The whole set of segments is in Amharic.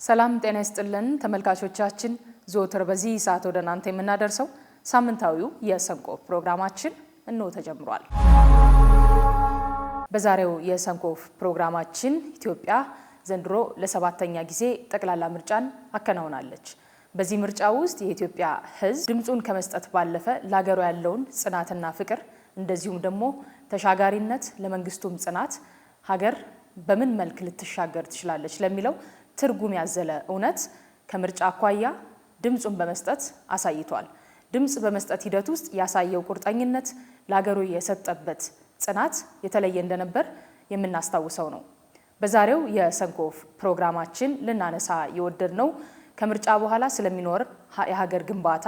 ሰላም ጤና ይስጥልን ተመልካቾቻችን ዘወትር በዚህ ሰዓት ወደ እናንተ የምናደርሰው ሳምንታዊው የሰንኮፍ ፕሮግራማችን እንሆ ተጀምሯል። በዛሬው የሰንኮፍ ፕሮግራማችን ኢትዮጵያ ዘንድሮ ለሰባተኛ ጊዜ ጠቅላላ ምርጫን አከናውናለች። በዚህ ምርጫ ውስጥ የኢትዮጵያ ሕዝብ ድምጹን ከመስጠት ባለፈ ለሀገሩ ያለውን ጽናትና ፍቅር እንደዚሁም ደግሞ ተሻጋሪነት ለመንግስቱም ጽናት ሀገር በምን መልክ ልትሻገር ትችላለች ለሚለው ትርጉም ያዘለ እውነት ከምርጫ አኳያ ድምጹን በመስጠት አሳይቷል። ድምጽ በመስጠት ሂደት ውስጥ ያሳየው ቁርጠኝነት ለሀገሩ የሰጠበት ጽናት የተለየ እንደነበር የምናስታውሰው ነው። በዛሬው የሰንኮፍ ፕሮግራማችን ልናነሳ የወደድነው ከምርጫ በኋላ ስለሚኖር የሀገር ግንባታ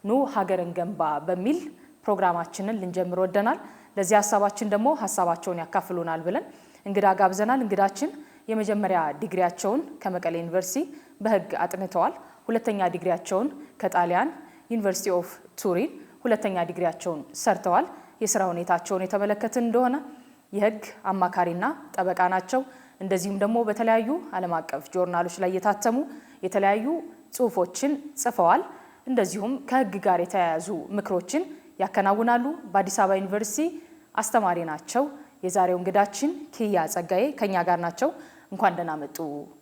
ኑ ሀገርን ገንባ በሚል ፕሮግራማችንን ልንጀምር ወደናል። ለዚህ ሀሳባችን ደግሞ ሀሳባቸውን ያካፍሉናል ብለን እንግዳ ጋብዘናል። እንግዳችን የመጀመሪያ ዲግሪያቸውን ከመቀሌ ዩኒቨርሲቲ በሕግ አጥንተዋል። ሁለተኛ ዲግሪያቸውን ከጣሊያን ዩኒቨርሲቲ ኦፍ ቱሪን ሁለተኛ ዲግሪያቸውን ሰርተዋል። የሥራ ሁኔታቸውን የተመለከትን እንደሆነ የሕግ አማካሪና ጠበቃ ናቸው። እንደዚሁም ደግሞ በተለያዩ ዓለም አቀፍ ጆርናሎች ላይ የታተሙ የተለያዩ ጽሑፎችን ጽፈዋል። እንደዚሁም ከሕግ ጋር የተያያዙ ምክሮችን ያከናውናሉ። በአዲስ አበባ ዩኒቨርሲቲ አስተማሪ ናቸው። የዛሬው እንግዳችን ኪያ ጸጋዬ ከኛ ጋር ናቸው። እንኳን ደህና መጡ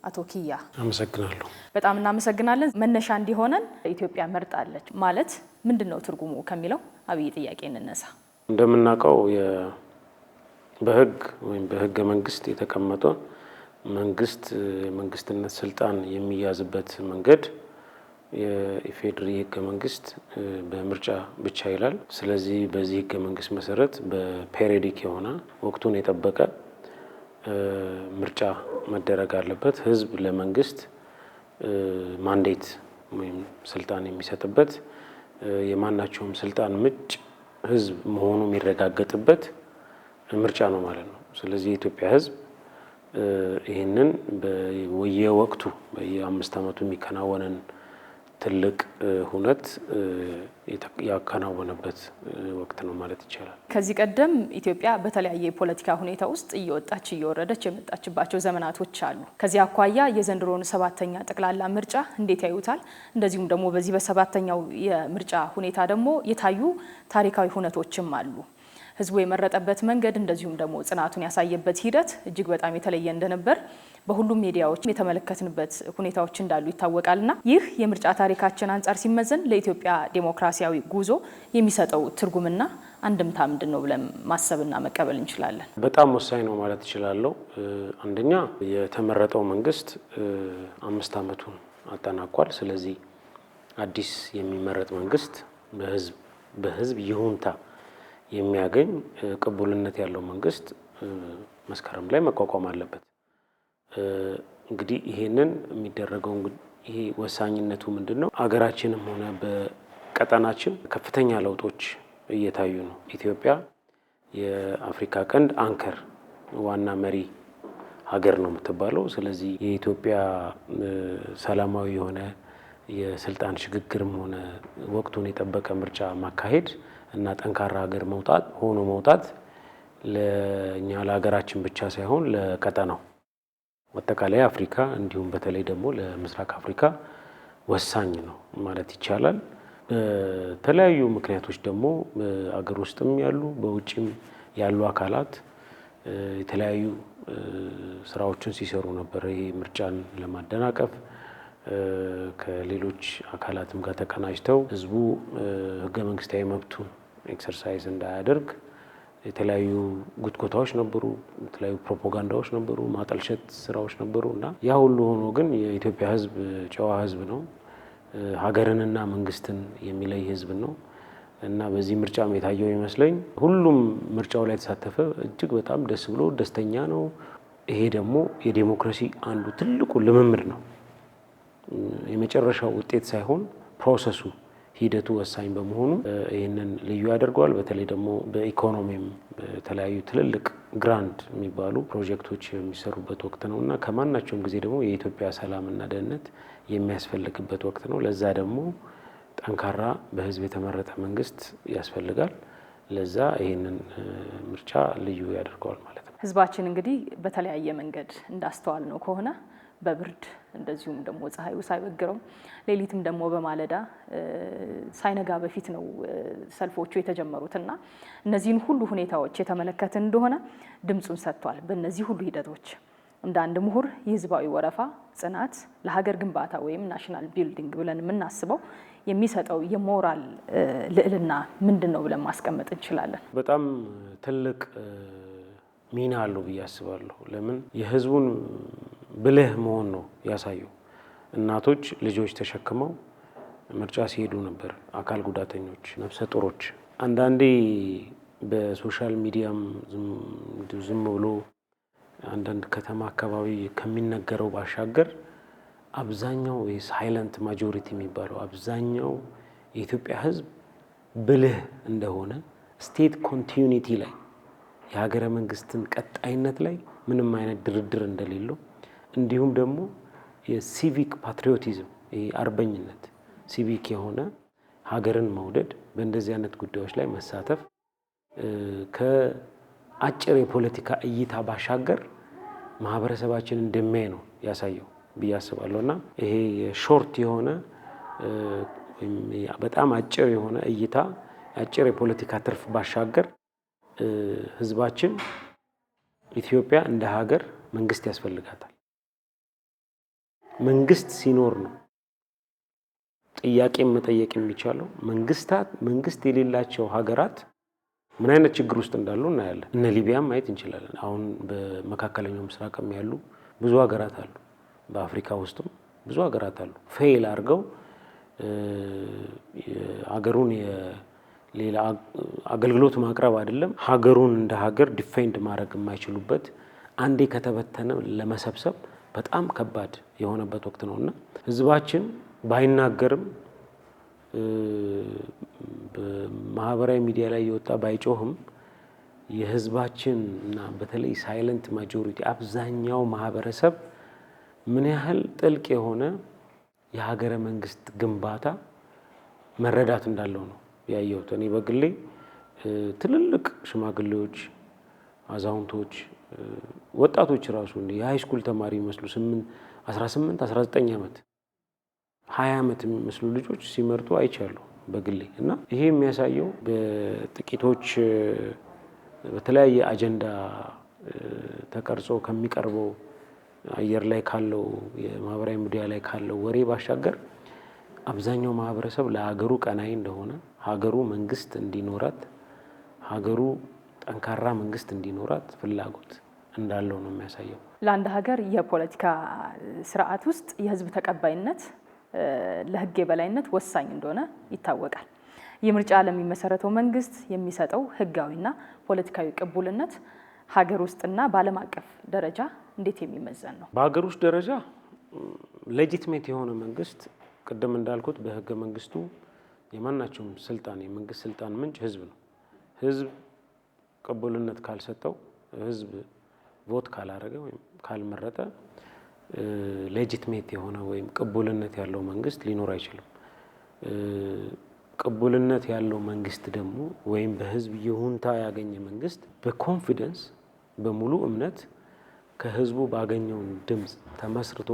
አቶ ኪያ። አመሰግናለሁ። በጣም እናመሰግናለን። መነሻ እንዲሆነን ኢትዮጵያ መርጣለች ማለት ምንድነው ትርጉሙ ከሚለው አብይ ጥያቄ እንነሳ። እንደምናውቀው በሕግ ወይም በሕገ መንግስት የተቀመጠ መንግስት የመንግስትነት ስልጣን የሚያዝበት መንገድ የኢፌድሪ ሕገ መንግስት በምርጫ ብቻ ይላል። ስለዚህ በዚህ ሕገ መንግስት መሰረት በፔሪዮዲክ የሆነ ወቅቱን የጠበቀ ምርጫ መደረግ አለበት። ህዝብ ለመንግስት ማንዴት ወይም ስልጣን የሚሰጥበት የማናቸውም ስልጣን ምንጭ ህዝብ መሆኑ የሚረጋገጥበት ምርጫ ነው ማለት ነው። ስለዚህ የኢትዮጵያ ህዝብ ይህንን በየወቅቱ በየ5 ዓመቱ የሚከናወንን ትልቅ ሁነት ያከናወነበት ወቅት ነው ማለት ይቻላል። ከዚህ ቀደም ኢትዮጵያ በተለያየ የፖለቲካ ሁኔታ ውስጥ እየወጣች እየወረደች የመጣችባቸው ዘመናቶች አሉ። ከዚህ አኳያ የዘንድሮውን ሰባተኛ ጠቅላላ ምርጫ እንዴት ያዩታል? እንደዚሁም ደግሞ በዚህ በሰባተኛው የምርጫ ሁኔታ ደግሞ የታዩ ታሪካዊ ሁነቶችም አሉ። ህዝቡ የመረጠበት መንገድ እንደዚሁም ደግሞ ጽናቱን ያሳየበት ሂደት እጅግ በጣም የተለየ እንደነበር በሁሉም ሚዲያዎች የተመለከትንበት ሁኔታዎች እንዳሉ ይታወቃልና ይህ የምርጫ ታሪካችን አንጻር ሲመዘን ለኢትዮጵያ ዴሞክራሲያዊ ጉዞ የሚሰጠው ትርጉምና አንድምታ ምንድን ነው ብለን ማሰብና መቀበል እንችላለን? በጣም ወሳኝ ነው ማለት እችላለሁ። አንደኛ የተመረጠው መንግስት 5 ዓመቱን አጠናቋል። ስለዚህ አዲስ የሚመረጥ መንግስት በህዝብ ይሁንታ የሚያገኝ ቅቡልነት ያለው መንግስት መስከረም ላይ መቋቋም አለበት። እንግዲህ ይሄንን የሚደረገው ይሄ ወሳኝነቱ ምንድነው? አገራችንም ሆነ በቀጠናችን ከፍተኛ ለውጦች እየታዩ ነው። ኢትዮጵያ የአፍሪካ ቀንድ አንከር ዋና መሪ ሀገር ነው የምትባለው። ስለዚህ የኢትዮጵያ ሰላማዊ የሆነ የስልጣን ሽግግርም ሆነ ወቅቱን የጠበቀ ምርጫ ማካሄድ እና ጠንካራ ሀገር መውጣት ለኛ ለሀገራችን ብቻ ሳይሆን ለቀጠናው አጠቃላይ አፍሪካ እንዲሁም በተለይ ደግሞ ለምስራቅ አፍሪካ ወሳኝ ነው ማለት ይቻላል። በተለያዩ ምክንያቶች ደግሞ አገር ውስጥም ያሉ በውጭም ያሉ አካላት የተለያዩ ስራዎችን ሲሰሩ ነበር። ይሄ ምርጫን ለማደናቀፍ ከሌሎች አካላትም ጋር ተቀናጅተው ህዝቡ ህገ መንግስታዊ መብቱን ኤክሰርሳይዝ እንዳያደርግ የተለያዩ ጉትጎታዎች ነበሩ፣ የተለያዩ ፕሮፓጋንዳዎች ነበሩ፣ ማጠልሸት ስራዎች ነበሩ እና ያ ሁሉ ሆኖ ግን የኢትዮጵያ ህዝብ ጨዋ ህዝብ ነው። ሀገርንና መንግስትን የሚለይ ህዝብ ነው እና በዚህ ምርጫም የታየው ይመስለኝ ሁሉም ምርጫው ላይ የተሳተፈ እጅግ በጣም ደስ ብሎ ደስተኛ ነው። ይሄ ደግሞ የዲሞክራሲ አንዱ ትልቁ ልምምድ ነው። የመጨረሻው ውጤት ሳይሆን ፕሮሰሱ ሂደቱ ወሳኝ በመሆኑ ይህንን ልዩ ያደርገዋል። በተለይ ደግሞ በኢኮኖሚም በተለያዩ ትልልቅ ግራንድ የሚባሉ ፕሮጀክቶች የሚሰሩበት ወቅት ነው እና ከማናቸውም ጊዜ ደግሞ የኢትዮጵያ ሰላምና ደህንነት የሚያስፈልግበት ወቅት ነው። ለዛ ደግሞ ጠንካራ በህዝብ የተመረጠ መንግስት ያስፈልጋል። ለዛ ይህንን ምርጫ ልዩ ያደርገዋል ማለት ነው። ህዝባችን እንግዲህ በተለያየ መንገድ እንዳስተዋል ነው ከሆነ በብርድ እንደዚሁም ደግሞ ፀሐዩ ሳይበግረው ሌሊትም ደግሞ በማለዳ ሳይነጋ በፊት ነው ሰልፎቹ የተጀመሩትና እነዚህን ሁሉ ሁኔታዎች የተመለከትን እንደሆነ ድምጹን ሰጥቷል። በእነዚህ ሁሉ ሂደቶች እንደ አንድ ምሁር የህዝባዊ ወረፋ ጽናት ለሀገር ግንባታ ወይም ናሽናል ቢልዲንግ ብለን የምናስበው የሚሰጠው የሞራል ልዕልና ምንድን ነው ብለን ማስቀመጥ እንችላለን? በጣም ትልቅ ሚና አለው ብዬ አስባለሁ። ለምን የህዝቡን ብልህ መሆን ነው ያሳየው። እናቶች ልጆች ተሸክመው ምርጫ ሲሄዱ ነበር። አካል ጉዳተኞች፣ ነፍሰ ጡሮች። አንዳንዴ በሶሻል ሚዲያም ዝም ብሎ አንዳንድ ከተማ አካባቢ ከሚነገረው ባሻገር አብዛኛው የሳይለንት ማጆሪቲ የሚባለው አብዛኛው የኢትዮጵያ ህዝብ ብልህ እንደሆነ ስቴት ኮንቲኒቲ ላይ የሀገረ መንግስትን ቀጣይነት ላይ ምንም አይነት ድርድር እንደሌለው እንዲሁም ደግሞ የሲቪክ ፓትሪዮቲዝም አርበኝነት ሲቪክ የሆነ ሀገርን መውደድ በእንደዚህ አይነት ጉዳዮች ላይ መሳተፍ ከአጭር የፖለቲካ እይታ ባሻገር ማህበረሰባችን እንደሚያይ ነው ያሳየው ብዬ አስባለሁና ይሄ ሾርት የሆነ በጣም አጭር የሆነ እይታ አጭር የፖለቲካ ትርፍ ባሻገር ህዝባችን ኢትዮጵያ እንደ ሀገር መንግስት ያስፈልጋታል። መንግስት ሲኖር ነው ጥያቄ መጠየቅ የሚቻለው። መንግስት የሌላቸው ሀገራት ምን አይነት ችግር ውስጥ እንዳሉ እናያለን። እነ ሊቢያም ማየት እንችላለን። አሁን በመካከለኛው ምስራቅም ያሉ ብዙ ሀገራት አሉ። በአፍሪካ ውስጥም ብዙ ሀገራት አሉ። ፌል አድርገው ሀገሩን ሌላ አገልግሎት ማቅረብ አይደለም ሀገሩን እንደ ሀገር ዲፌንድ ማድረግ የማይችሉበት አንዴ ከተበተነ ለመሰብሰብ በጣም ከባድ የሆነበት ወቅት ነውና ህዝባችን ባይናገርም በማህበራዊ ሚዲያ ላይ የወጣ ባይጮህም የህዝባችን እና በተለይ ሳይለንት ማጆሪቲ አብዛኛው ማህበረሰብ ምን ያህል ጥልቅ የሆነ የሀገረ መንግስት ግንባታ መረዳት እንዳለው ነው ያየሁት። እኔ በግሌ ትልልቅ ሽማግሌዎች፣ አዛውንቶች፣ ወጣቶች ራሱ የሃይስኩል ተማሪ መስሉ 18 19 ዓመት 20 ዓመት የሚመስሉ ልጆች ሲመርጡ አይቻለሁ በግሌ እና ይሄ የሚያሳየው በጥቂቶች በተለያየ አጀንዳ ተቀርጾ ከሚቀርበው አየር ላይ ካለው የማህበራዊ ሚዲያ ላይ ካለው ወሬ ባሻገር አብዛኛው ማህበረሰብ ለሀገሩ ቀናይ እንደሆነ ሀገሩ መንግስት እንዲኖራት ሀገሩ ጠንካራ መንግስት እንዲኖራት ፍላጎት እንዳለው ነው የሚያሳየው። ለአንድ ሀገር የፖለቲካ ስርዓት ውስጥ የህዝብ ተቀባይነት ለህግ የበላይነት ወሳኝ እንደሆነ ይታወቃል። የምርጫ ለሚመሰረተው መንግስት የሚሰጠው ህጋዊና ፖለቲካዊ ቅቡልነት ሀገር ውስጥና በዓለም አቀፍ ደረጃ እንዴት የሚመዘን ነው? በሀገር ውስጥ ደረጃ ሌጂቲሜት የሆነ መንግስት ቅድም እንዳልኩት በህገ መንግስቱ የማናቸውም ስልጣን የመንግስት ስልጣን ምንጭ ህዝብ ነው። ህዝብ ቅቡልነት ካልሰጠው ህዝብ ቮት ካላረገ ወይም ካልመረጠ ሌጂቲሜት የሆነ ወይም ቅቡልነት ያለው መንግስት ሊኖር አይችልም። ቅቡልነት ያለው መንግስት ደግሞ ወይም በህዝብ ይሁንታ ያገኘ መንግስት በኮንፊደንስ በሙሉ እምነት ከህዝቡ ባገኘው ድምጽ ተመስርቶ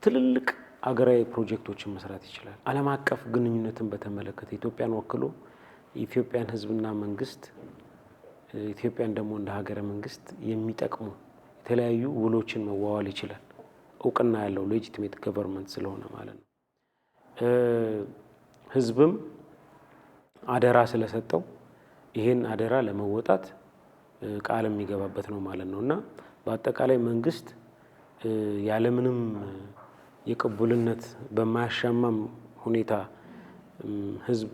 ትልልቅ አገራዊ ፕሮጀክቶችን መስራት ይችላል። ዓለም አቀፍ ግንኙነትን በተመለከተ ኢትዮጵያን ወክሎ የኢትዮጵያን ህዝብና መንግስት ኢትዮጵያን ደግሞ እንደ ሀገረ መንግስት የሚጠቅሙ የተለያዩ ውሎችን መዋዋል ይችላል። እውቅና ያለው ሌጂቲሜት ገቨርንመንት ስለሆነ ማለት ነው። ህዝብም አደራ ስለሰጠው ይሄን አደራ ለመወጣት ቃል የሚገባበት ነው ማለት ነውና በአጠቃላይ መንግስት ያለምንም የቅቡልነት በማያሻማም ሁኔታ ህዝብ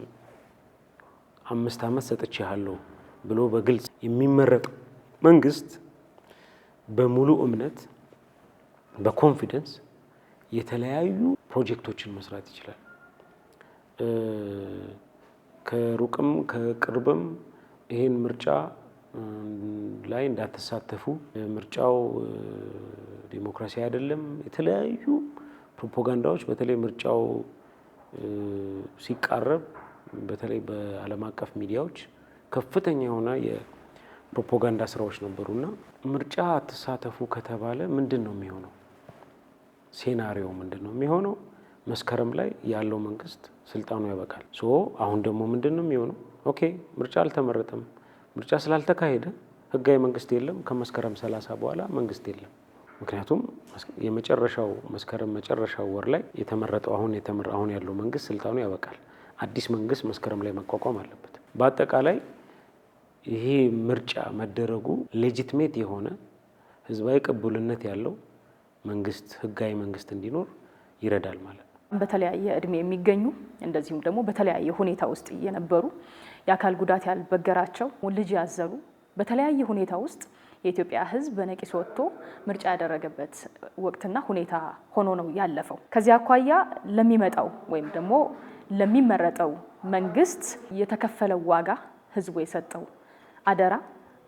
5 ዓመት ሰጥቼሃለሁ ብሎ በግልጽ የሚመረጥ መንግስት በሙሉ እምነት በኮንፊደንስ የተለያዩ ፕሮጀክቶችን መስራት ይችላል። ከሩቅም ከቅርብም ይሄን ምርጫ ላይ እንዳትሳተፉ፣ ምርጫው ዲሞክራሲ አይደለም፣ የተለያዩ ፕሮፓጋንዳዎች በተለይ ምርጫው ሲቃረብ በተለይ በዓለም አቀፍ ሚዲያዎች ከፍተኛ የሆነ ፕሮፓጋንዳ ስራዎች ነበሩና ምርጫ አትሳተፉ ከተባለ ምንድነው የሚሆነው? ሴናሪዮ ምንድነው የሚሆነው? መስከረም ላይ ያለው መንግስት ስልጣኑ ያበቃል። አሁን ደግሞ ምንድነው የሚሆነው? ኦኬ ምርጫ አልተመረጠም። ምርጫ ስላልተካሄደ ህጋዊ መንግስት የለም። ከመስከረም 30 በኋላ መንግስት የለም። ምክንያቱም የመጨረሻው መስከረም መጨረሻው ወር ላይ የተመረጠው አሁን ያለው መንግስት ስልጣኑ ያበቃል። አዲስ መንግስት መስከረም ላይ መቋቋም አለበት። በአጠቃላይ ይሄ ምርጫ መደረጉ ሌጂቲሜት የሆነ ህዝባዊ ቅቡልነት ያለው መንግስት ህጋዊ መንግስት እንዲኖር ይረዳል ማለት ነው። በተለያየ እድሜ የሚገኙ እንደዚሁም ደግሞ በተለያየ ሁኔታ ውስጥ የነበሩ የአካል ጉዳት ያልበገራቸው ልጅ ያዘሉ በተለያየ ሁኔታ ውስጥ የኢትዮጵያ ህዝብ በነቂስ ወጥቶ ምርጫ ያደረገበት ወቅትና ሁኔታ ሆኖ ነው ያለፈው። ከዚያ አኳያ ለሚመጣው ወይም ደግሞ ለሚመረጠው መንግስት የተከፈለው ዋጋ ህዝቡ የሰጠው አደራ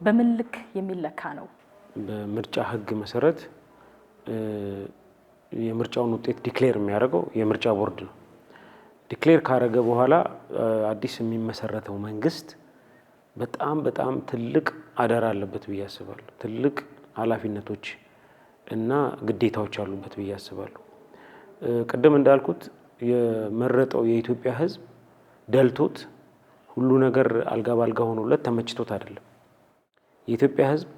በምን ልክ የሚለካ ነው? በምርጫ ህግ መሰረት የምርጫውን ውጤት ዲክሌር የሚያደርገው የምርጫ ቦርድ ነው። ዲክሌር ካደረገ በኋላ አዲስ የሚመሰረተው መንግስት በጣም ትልቅ አደራ አለበት ብዬ አስባለሁ። ትልቅ ኃላፊነቶች እና ግዴታዎች አሉበት ብዬ አስባለሁ። ቅድም እንዳልኩት የመረጠው የኢትዮጵያ ህዝብ ደልቶት ሁሉ ነገር አልጋ ባልጋ ሆኖለት ተመችቶት አይደለም። የኢትዮጵያ ህዝብ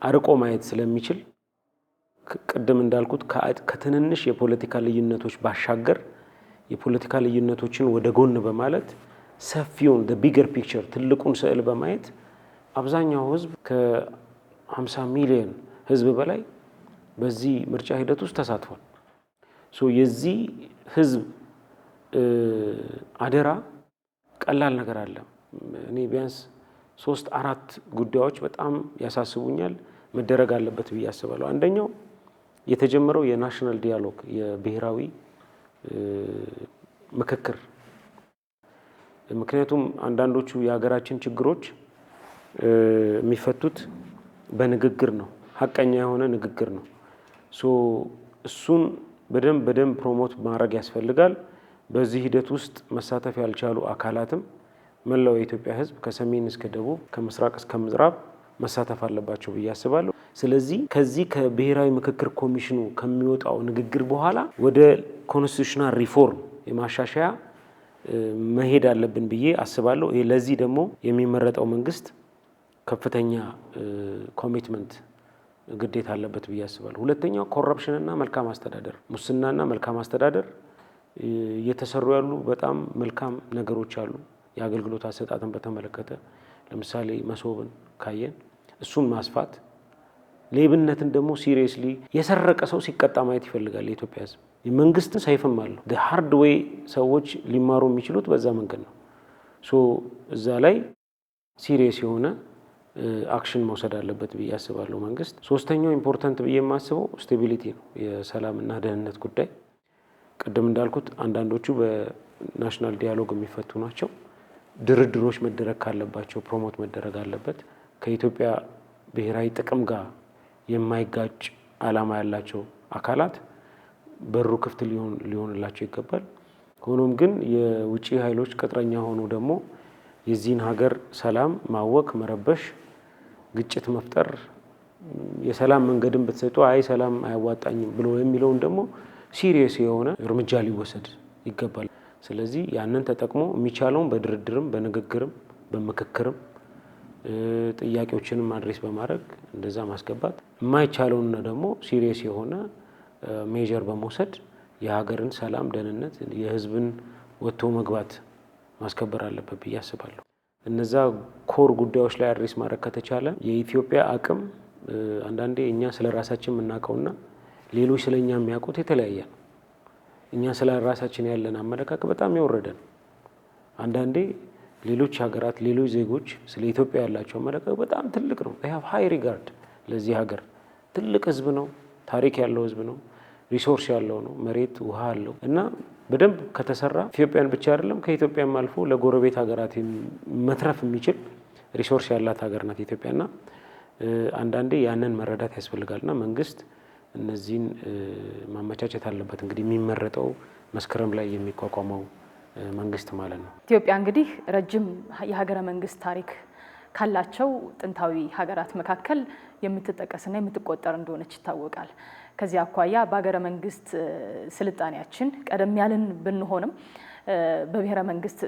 አርቆ ማየት ስለሚችል ቅድም እንዳልኩት ከትንንሽ የፖለቲካ ልዩነቶች ባሻገር የፖለቲካ ልዩነቶችን ወደ ጎን በማለት ሰፊውን ቢገር ፒክቸር ትልቁን ስዕል በማየት አብዛኛው ህዝብ ከ50 ሚሊዮን ህዝብ በላይ በዚህ ምርጫ ሂደት ውስጥ ተሳትፏል። የዚህ ህዝብ አደራ ቀላል ነገር አለ። እኔ ቢያንስ 3-4 ጉዳዮች በጣም ያሳስቡኛል፣ መደረግ አለበት ብዬ አስባለሁ። አንደኛው የተጀመረው የናሽናል ዲያሎግ የብሔራዊ ምክክር። ምክንያቱም አንዳንዶቹ የሀገራችን ችግሮች የሚፈቱት በንግግር ነው፣ ሀቀኛ የሆነ ንግግር ነው። እሱን በደንብ ፕሮሞት ማድረግ ያስፈልጋል። በዚህ ሂደት ውስጥ መሳተፍ ያልቻሉ አካላትም መላው የኢትዮጵያ ህዝብ ከሰሜን እስከ ደቡብ ከምስራቅ እስከ ምዕራብ መሳተፍ አለባቸው ብዬ አስባለሁ። ስለዚህ ከዚህ ከብሔራዊ ምክክር ኮሚሽኑ ከሚወጣው ንግግር በኋላ ወደ ኮንስቲቱሽናል ሪፎርም የማሻሻያ መሄድ አለብን ብዬ አስባለሁ። ለዚህ ደግሞ የሚመረጠው መንግስት ከፍተኛ ኮሚትመንት ግዴታ አለበት ብዬ አስባለሁ። ሁለተኛው ኮረፕሽንና መልካም አስተዳደር፣ ሙስናና መልካም አስተዳደር እየተሰሩ ያሉ በጣም መልካም ነገሮች አሉ። የአገልግሎት አሰጣጥን በተመለከተ ለምሳሌ መሶብን ካየን እሱን ማስፋት፣ ሌብነትን ደግሞ ሲሪየስሊ የሰረቀ ሰው ሲቀጣ ማየት ይፈልጋል የኢትዮጵያ ህዝብ። መንግስት ሰይፍም አለው። ሃርድ ዌይ ሰዎች ሊማሩ የሚችሉት በዛ መንገድ ነው። እዛ ላይ ሲሪየስ የሆነ አክሽን መውሰድ አለበት ብዬ አስባለሁ መንግስት። ሶስተኛው ኢምፖርታንት ብዬ የማስበው ስቴቢሊቲ ነው፣ የሰላምና ደህንነት ጉዳይ። ቅድም እንዳልኩት አንዳንዶቹ በናሽናል ዲያሎግ የሚፈቱ ናቸው። ድርድሮች መደረግ ካለባቸው ፕሮሞት መደረግ አለበት። ከኢትዮጵያ ብሔራዊ ጥቅም ጋር የማይጋጭ ዓላማ ያላቸው አካላት በሩ ክፍት ሊሆንላቸው ይገባል። ሆኖም ግን የውጭ ኃይሎች ቅጥረኛ ሆኖ ደግሞ የዚህን ሀገር ሰላም ማወክ፣ መረበሽ፣ ግጭት መፍጠር፣ የሰላም መንገድን ብትሰጡ አይ ሰላም አያዋጣኝም ብሎ የሚለውን ደግሞ ሲሪየስ የሆነ እርምጃ ሊወሰድ ይገባል። ስለዚህ ያንን ተጠቅሞ የሚቻለውን በድርድርም በንግግርም በምክክርም ጥያቄዎችንም አድሬስ በማድረግ እንደዛ ማስገባት፣ የማይቻለውን ደግሞ ሲሪየስ የሆነ ሜጀር በመውሰድ የሀገርን ሰላም፣ ደህንነት፣ የህዝብን ወጥቶ መግባት ማስከበር አለበት ብዬ አስባለሁ። እነዛ ኮር ጉዳዮች ላይ አድሬስ ማድረግ ከተቻለ የኢትዮጵያ አቅም አንዳንዴ እኛ ስለ ራሳችን የምናውቀውና ሌሎች ስለኛ የሚያውቁት የተለያየ ነው። እኛ ስለ ራሳችን ያለን አመለካከት በጣም የወረደ ነው። አንዳንዴ ሌሎች ሀገራት ሌሎች ዜጎች ስለ ኢትዮጵያ ያላቸው አመለካከት በጣም ትልቅ ነው። they have high regard ለዚህ ሀገር ትልቅ ህዝብ ነው፣ ታሪክ ያለው ህዝብ ነው፣ ሪሶርስ ያለው ነው፣ መሬት ውሃ አለው እና በደንብ ከተሰራ ኢትዮጵያን ብቻ አይደለም ከኢትዮጵያም አልፎ ለጎረቤት ሀገራት መትረፍ የሚችል ሪሶርስ ያላት ሀገር ናት ኢትዮጵያና አንዳንዴ ያንን መረዳት ያስፈልጋልና መንግስት እነዚህን ማመቻቸት አለበት። እንግዲህ የሚመረጠው መስከረም ላይ የሚቋቋመው መንግስት ማለት ነው። ኢትዮጵያ እንግዲህ ረጅም የሀገረ መንግስት ታሪክ ካላቸው ጥንታዊ ሀገራት መካከል የምትጠቀስና የምትቆጠር እንደሆነች ይታወቃል። ከዚህ አኳያ በሀገረ መንግስት ስልጣኔያችን ቀደም ያልን ብንሆንም በብሔረ መንግስት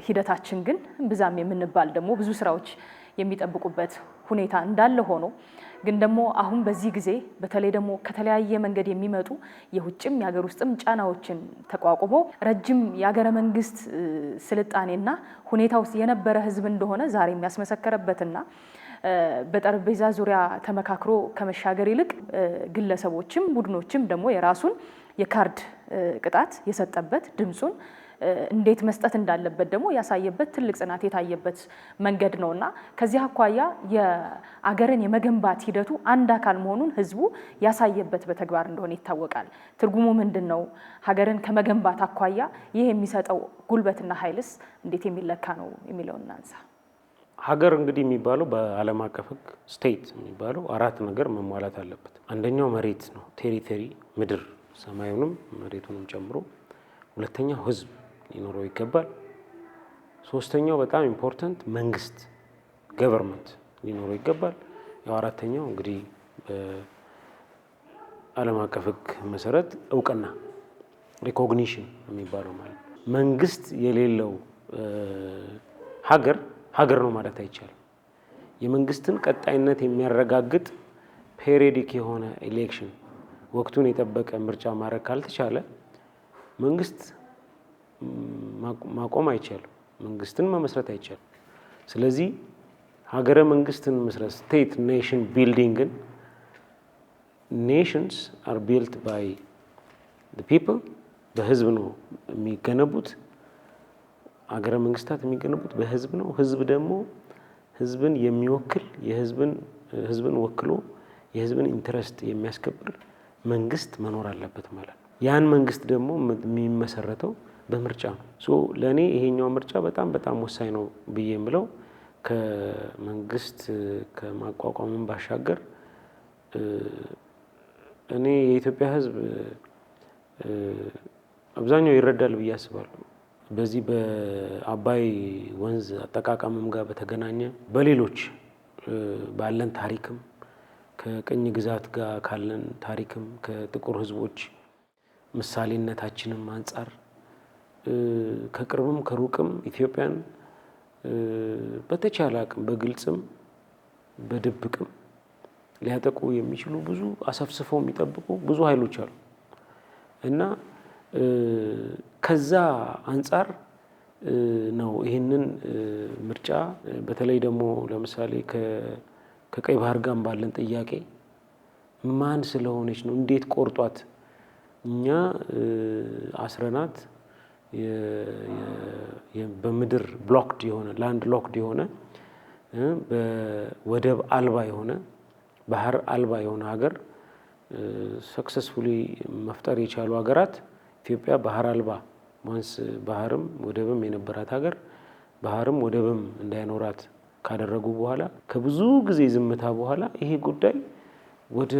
ሂደታችን ግን ብዛም የምንባል ደግሞ ብዙ ስራዎች የሚጠብቁበት ሁኔታ እንዳለ ሆኖ ግን ደግሞ አሁን በዚህ ጊዜ በተለይ ደግሞ ከተለያየ መንገድ የሚመጡ የውጭም የሀገር ውስጥም ጫናዎችን ተቋቁሞ ረጅም የሀገረ መንግስት ስልጣኔና ሁኔታ ውስጥ የነበረ ህዝብ እንደሆነ ዛሬ የሚያስመሰከረበትና በጠረጴዛ ዙሪያ ተመካክሮ ከመሻገር ይልቅ ግለሰቦችም ቡድኖችም ደግሞ የራሱን የካርድ ቅጣት የሰጠበት ድምጹን እንዴት መስጠት እንዳለበት ደግሞ ያሳየበት ትልቅ ጽናት የታየበት መንገድ ነውና ከዚህ አኳያ የአገርን የመገንባት ሂደቱ አንድ አካል መሆኑን ህዝቡ ያሳየበት በተግባር እንደሆነ ይታወቃል። ትርጉሙ ምንድነው? ሀገርን ከመገንባት አኳያ ይህ የሚሰጠው ጉልበትና ኃይልስ እንዴት የሚለካ ነው የሚለውን እናንሳ። ሀገር እንግዲህ የሚባለው በዓለም አቀፍ ህግ ስቴት የሚባለው አራት ነገር መሟላት አለበት። አንደኛው መሬት ነው፣ ቴሪቶሪ ምድር፣ ሰማዩንም መሬቱንም ጨምሮ። ሁለተኛው ህዝብ ሊኖረው ይገባል። ሶስተኛው በጣም ኢምፖርታንት መንግስት ገቨርንመንት ሊኖረው ይገባል። ያው አራተኛው እንግዲህ በዓለም አቀፍ ህግ መሰረት እውቅና ሪኮግኒሽን የሚባለው ማለት ነው። መንግስት የሌለው ሀገር ነው ማለት አይቻልም። የመንግስትን ቀጣይነት የሚያረጋግጥ ፔሪዮዲክ የሆነ ኤሌክሽን ወቅቱን የጠበቀ ምርጫ ማድረግ ካልተቻለ መንግስት ማቆም አይቻልም፣ መንግስትን መመስረት አይቻልም። ስለዚህ ሀገረ መንግስትን መስረት ስቴት ኔሽን ቢልዲንግን ኔሽንስ አር ቢልት ባይ ዘ ፒፕል በህዝብ ነው የሚገነቡት። ሀገረ መንግስታት የሚገነቡት በህዝብ ነው። ህዝብ ደግሞ ህዝብን የሚወክል ህዝብን ወክሎ የህዝብን ኢንትረስት የሚያስከብር መንግስት መኖር አለበት ማለት ነው። ያን መንግስት ደግሞ የሚመሰረተው በምርጫ ነው። ለእኔ ይሄኛው ምርጫ በጣም በጣም ወሳኝ ነው ብዬ የምለው ከመንግስት ከማቋቋሙን ባሻገር እኔ የኢትዮጵያ ህዝብ አብዛኛው ይረዳል ብዬ አስባለሁ። በዚህ በአባይ ወንዝ አጠቃቀምም ጋር በተገናኘ በሌሎች ባለን ታሪክም ከቅኝ ግዛት ጋር ካለን ታሪክም ከጥቁር ህዝቦች ምሳሌነታችንም አንጻር ከቅርብም ከሩቅም ኢትዮጵያን በተቻለ አቅም በግልጽም በድብቅም ሊያጠቁ የሚችሉ ብዙ አሰፍስፈው የሚጠብቁ ብዙ ኃይሎች አሉ እና ከዛ አንጻር ነው ይህንን ምርጫ በተለይ ደግሞ ለምሳሌ ከቀይ ባህር ጋር ባለን ጥያቄ ማን ስለሆነች ነው እንዴት ቆርጧት እኛ አስረናት በምድር ብሎክድ የሆነ ላንድ ሎክድ የሆነ በወደብ አልባ የሆነ ባህር አልባ የሆነ ሀገር ሰክሰስፉሊ መፍጠር የቻሉ ሀገራት ኢትዮጵያ ባህር አልባ ወንስ ባህርም ወደብም የነበራት ሀገር ባህርም ወደብም እንዳይኖራት ካደረጉ በኋላ ከብዙ ጊዜ ዝምታ በኋላ ይሄ ጉዳይ ወደ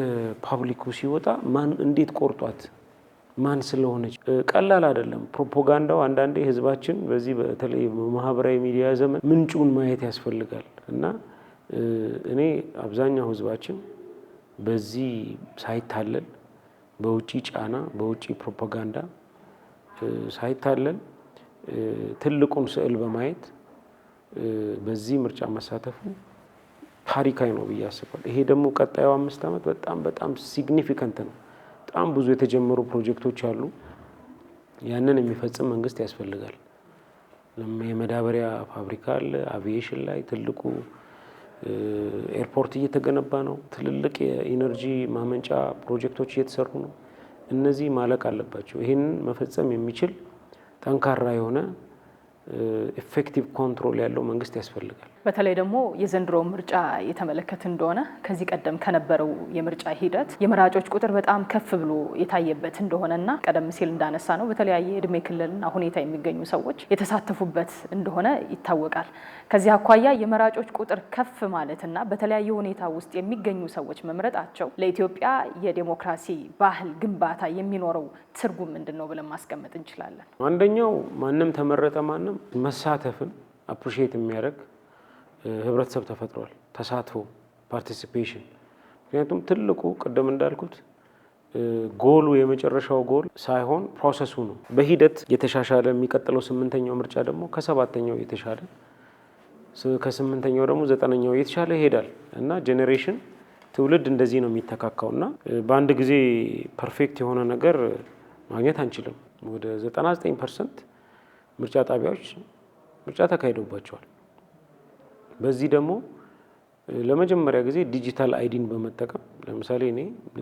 ፓብሊኩ ሲወጣ ማን እንዴት ቆርጧት ማን ስለሆነች ቀላል አይደለም። ፕሮፓጋንዳው አንዳንዴ ህዝባችን በዚህ በተለይ በማህበራዊ ሚዲያ ዘመን ምንጩን ማየት ያስፈልጋል እና እኔ አብዛኛው ህዝባችን በዚህ ሳይታለል በውጪ ጫና በውጪ ፕሮፓጋንዳ ሳይታለል ትልቁን ስዕል በማየት በዚህ ምርጫ መሳተፉ ታሪካዊ ነው ብዬ አስባለሁ። ይሄ ደግሞ ቀጣዩ 5 ዓመት በጣም በጣም ሲግኒፊካንት ነው። በጣም ብዙ የተጀመሩ ፕሮጀክቶች አሉ። ያንን የሚፈጽም መንግስት ያስፈልጋል። የመዳበሪያ ፋብሪካ አለ። አቪዬሽን ላይ ትልቁ ኤርፖርት እየተገነባ ነው። ትልልቅ የኢነርጂ ማመንጫ ፕሮጀክቶች እየተሰሩ ነው። እነዚህ ማለቅ አለባቸው። ይህንን መፈጸም የሚችል ጠንካራ የሆነ ኢፌክቲቭ ኮንትሮል ያለው መንግስት ያስፈልጋል። በተለይ ደግሞ የዘንድሮ ምርጫ የተመለከተ እንደሆነ ከዚህ ቀደም ከነበረው የምርጫ ሂደት የመራጮች ቁጥር በጣም ከፍ ብሎ የታየበት እንደሆነና ቀደም ሲል እንዳነሳ ነው በተለያየ እድሜ ክልልና ሁኔታ የሚገኙ ሰዎች የተሳተፉበት እንደሆነ ይታወቃል። ከዚህ አኳያ የመራጮች ቁጥር ከፍ ማለትና በተለያየ ሁኔታ ውስጥ የሚገኙ ሰዎች መምረጣቸው ለኢትዮጵያ የዲሞክራሲ ባህል ግንባታ የሚኖረው ትርጉም ምንድነው ብለን ማስቀመጥ እንችላለን? አንደኛው ማንም ተመረጠ ማንም መሳተፍን አፕሪሺየት የሚያደርግ ህብረተሰብ ተፈጥሯል። ተሳትፎ ፓርቲሲፔሽን። ምክንያቱም ትልቁ ቅድም እንዳልኩት ጎሉ የመጨረሻው ጎል ሳይሆን ፕሮሰሱ ነው። በሂደት የተሻሻለ የሚቀጥለው 8ኛው ምርጫ ደግሞ ከ7ኛው የተሻለ ከ8ኛው ደግሞ 9ኛው የተሻለ ይሄዳል እና ጄኔሬሽን ትውልድ እንደዚህ ነው የሚተካካውና በአንድ ጊዜ ፐርፌክት የሆነ ነገር ማግኘት አንችልም። ወደ 99% ምርጫ ጣቢያዎች ምርጫ ተካሂዶባቸዋል። በዚህ ደግሞ ለመጀመሪያ ጊዜ ዲጂታል አይዲን በመጠቀም ለምሳሌ እኔ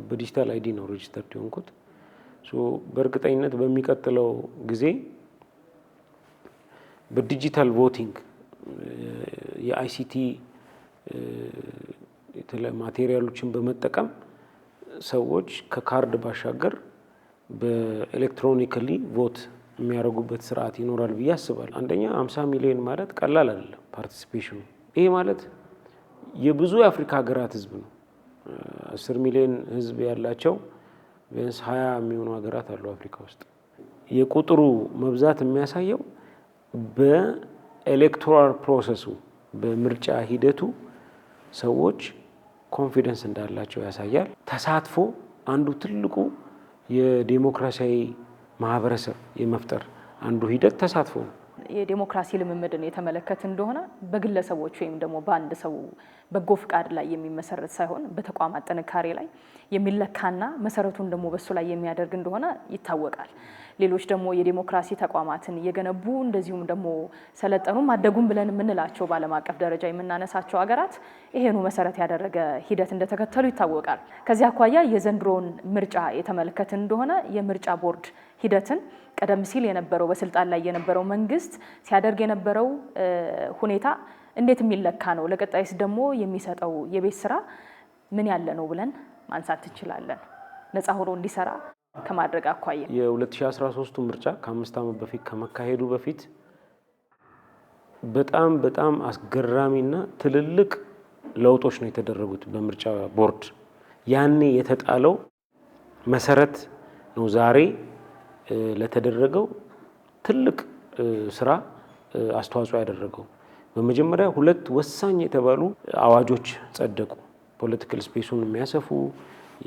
በዲጂታል አይዲ ነው ሬጂስተርድ የሆንኩት። በእርግጠኝነት በሚቀጥለው ጊዜ በዲጂታል ቮቲንግ የአይሲቲ ማቴሪያሎችን በመጠቀም ሰዎች ከካርድ ባሻገር በኤሌክትሮኒካሊ ቮት የሚያደርጉበት ስርዓት ይኖራል ብዬ አስባለሁ። አንደኛ 50 ሚሊዮን ማለት ቀላል አይደለም ፓርቲሲፔሽኑ። ይሄ ማለት የብዙ የአፍሪካ ሀገራት ህዝብ ነው። 10 ሚሊዮን ህዝብ ያላቸው ቢያንስ 20 የሚሆኑ ሀገራት አሉ አፍሪካ ውስጥ። የቁጥሩ መብዛት የሚያሳየው በኤሌክቶራል ፕሮሰሱ በምርጫ ሂደቱ ሰዎች ኮንፊደንስ እንዳላቸው ያሳያል። ተሳትፎ አንዱ ትልቁ የዲሞክራሲያዊ ማህበረሰብ የመፍጠር አንዱ ሂደት ተሳትፎ ነው። የዲሞክራሲ ልምምድን የተመለከተ እንደሆነ በግለሰቦች ወይም ደግሞ በአንድ ሰው በጎ ፍቃድ ላይ የሚመሰረት ሳይሆን በተቋማት ጥንካሬ ላይ የሚለካና መሰረቱን ደግሞ በሱ ላይ የሚያደርግ እንደሆነ ይታወቃል። ሌሎች ደግሞ የዲሞክራሲ ተቋማትን እየገነቡ እንደዚሁም ደግሞ ሰለጠኑም አደጉም ብለን የምንላቸው በዓለም አቀፍ ደረጃ የምናነሳቸው ሀገራት ይሄኑ መሰረት ያደረገ ሂደት እንደተከተሉ ይታወቃል። ከዚህ አኳያ የዘንድሮውን ምርጫ የተመለከተ እንደሆነ የምርጫ ቦርድ ሂደትን ቀደም ሲል የነበረው በስልጣን ላይ የነበረው መንግስት ሲያደርግ የነበረው ሁኔታ እንዴት የሚለካ ነው? ለቀጣይስ ደግሞ የሚሰጠው የቤት ስራ ምን ያለ ነው ብለን ማንሳት እንችላለን? ነፃ ሆኖ እንዲሰራ ከማድረግ አኳያ የ2013 ምርጫ ከ5 ዓመት በፊት ከመካሄዱ በፊት በጣም አስገራሚና ትልልቅ ለውጦች ነው የተደረጉት በምርጫ ቦርድ። ያኔ የተጣለው መሰረት ነው ዛሬ ለተደረገው ትልቅ ስራ አስተዋጽኦ ያደረገው። በመጀመሪያ 2 ወሳኝ የተባሉ አዋጆች ጸደቁ። ፖለቲካል ስፔሱን የሚያሰፉ